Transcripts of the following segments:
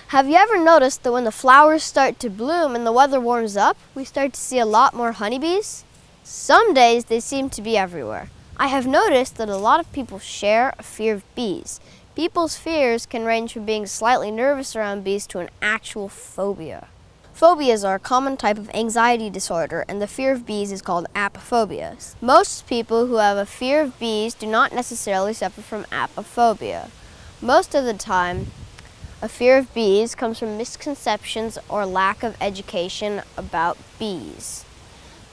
Have you ever noticed that when the flowers start to bloom and the weather warms up, we start to see a lot more honeybees? Some days they seem to be everywhere. I have noticed that a lot of people share a fear of bees. People's fears can range from being slightly nervous around bees to an actual phobia. Phobias are a common type of anxiety disorder, and the fear of bees is called apophobia. Most people who have a fear of bees do not necessarily suffer from apophobia. Most of the time, a fear of bees comes from misconceptions or lack of education about bees.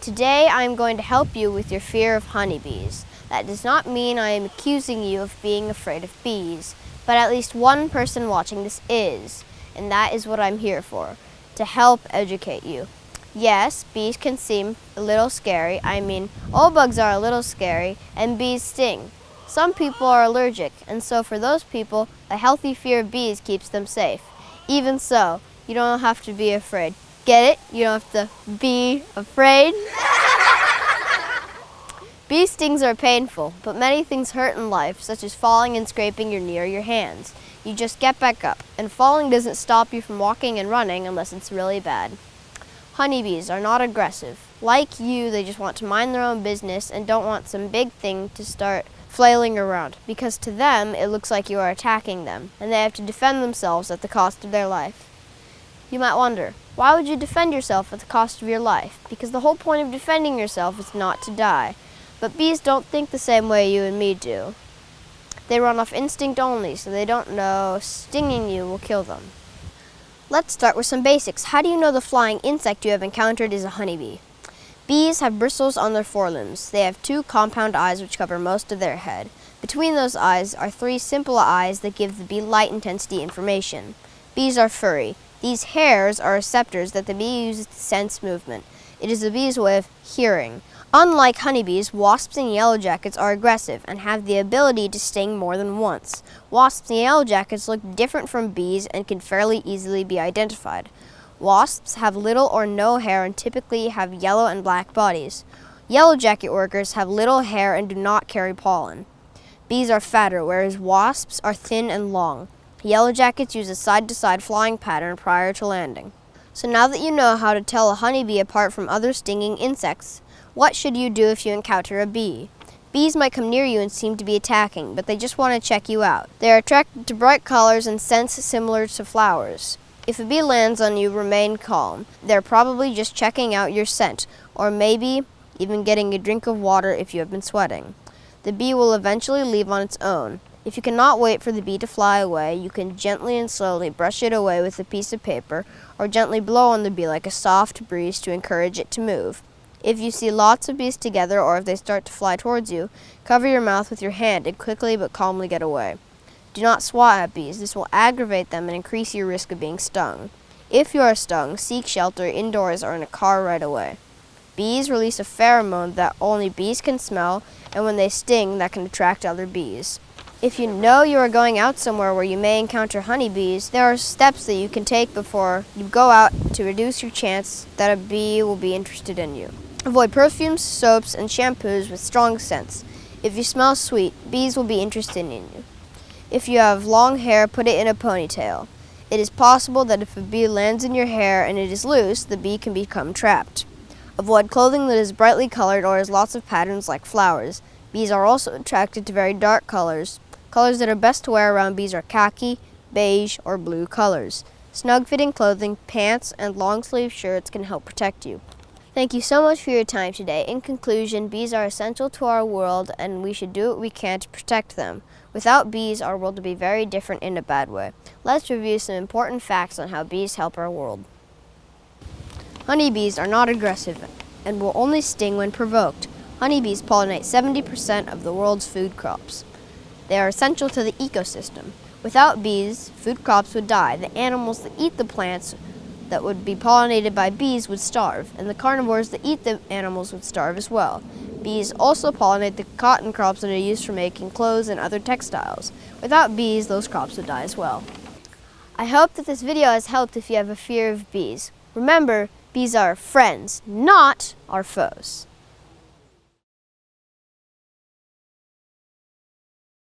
Today, I am going to help you with your fear of honeybees. That does not mean I am accusing you of being afraid of bees, but at least one person watching this is, and that is what I'm here for, to help educate you. Yes, bees can seem a little scary. I mean, all bugs are a little scary, and bees sting. Some people are allergic, and so for those people, a healthy fear of bees keeps them safe. Even so, you don't have to be afraid. Get it? You don't have to be afraid. Bee stings are painful, but many things hurt in life, such as falling and scraping your knee or your hands. You just get back up, and falling doesn't stop you from walking and running unless it's really bad. Honeybees are not aggressive. Like you, they just want to mind their own business and don't want some big thing to start flailing around, because to them it looks like you are attacking them, and they have to defend themselves at the cost of their life. You might wonder, why would you defend yourself at the cost of your life? Because the whole point of defending yourself is not to die. But bees don't think the same way you and me do. They run off instinct only, so they don't know stinging you will kill them. Let's start with some basics. How do you know the flying insect you have encountered is a honeybee? Bees have bristles on their forelimbs. They have 2 compound eyes which cover most of their head. Between those eyes are 3 simple eyes that give the bee light intensity information. Bees are furry. These hairs are receptors that the bee uses to sense movement. It is the bee's way of hearing. Unlike honeybees, wasps and yellowjackets are aggressive and have the ability to sting more than once. Wasps and yellowjackets look different from bees and can fairly easily be identified. Wasps have little or no hair and typically have yellow and black bodies. Yellowjacket workers have little hair and do not carry pollen. Bees are fatter, whereas wasps are thin and long. Yellowjackets use a side-to-side flying pattern prior to landing. So now that you know how to tell a honeybee apart from other stinging insects, what should you do if you encounter a bee? Bees might come near you and seem to be attacking, but they just want to check you out. They are attracted to bright colors and scents similar to flowers. If a bee lands on you, remain calm. They're probably just checking out your scent, or maybe even getting a drink of water if you have been sweating. The bee will eventually leave on its own. If you cannot wait for the bee to fly away, you can gently and slowly brush it away with a piece of paper, or gently blow on the bee like a soft breeze to encourage it to move. If you see lots of bees together, or if they start to fly towards you, cover your mouth with your hand and quickly but calmly get away. Do not swat at bees. This will aggravate them and increase your risk of being stung. If you are stung, seek shelter indoors or in a car right away. Bees release a pheromone that only bees can smell, and when they sting, that can attract other bees. If you know you are going out somewhere where you may encounter honeybees, there are steps that you can take before you go out to reduce your chance that a bee will be interested in you. Avoid perfumes, soaps, and shampoos with strong scents. If you smell sweet, bees will be interested in you. If you have long hair, put it in a ponytail. It is possible that if a bee lands in your hair and it is loose, the bee can become trapped. Avoid clothing that is brightly colored or has lots of patterns like flowers. Bees are also attracted to very dark colors. Colors that are best to wear around bees are khaki, beige, or blue colors. Snug-fitting clothing, pants, and long-sleeve shirts can help protect you. Thank you so much for your time today. In conclusion, bees are essential to our world, and we should do what we can to protect them. Without bees, our world would be very different in a bad way. Let's review some important facts on how bees help our world. Honeybees are not aggressive and will only sting when provoked. Honeybees pollinate 70% of the world's food crops. They are essential to the ecosystem. Without bees, food crops would die. The animals that eat the plants that would be pollinated by bees would starve, and the carnivores that eat the animals would starve as well. Bees also pollinate the cotton crops that are used for making clothes and other textiles. Without bees, those crops would die as well. I hope that this video has helped if you have a fear of bees. Remember, bees are friends, not our foes.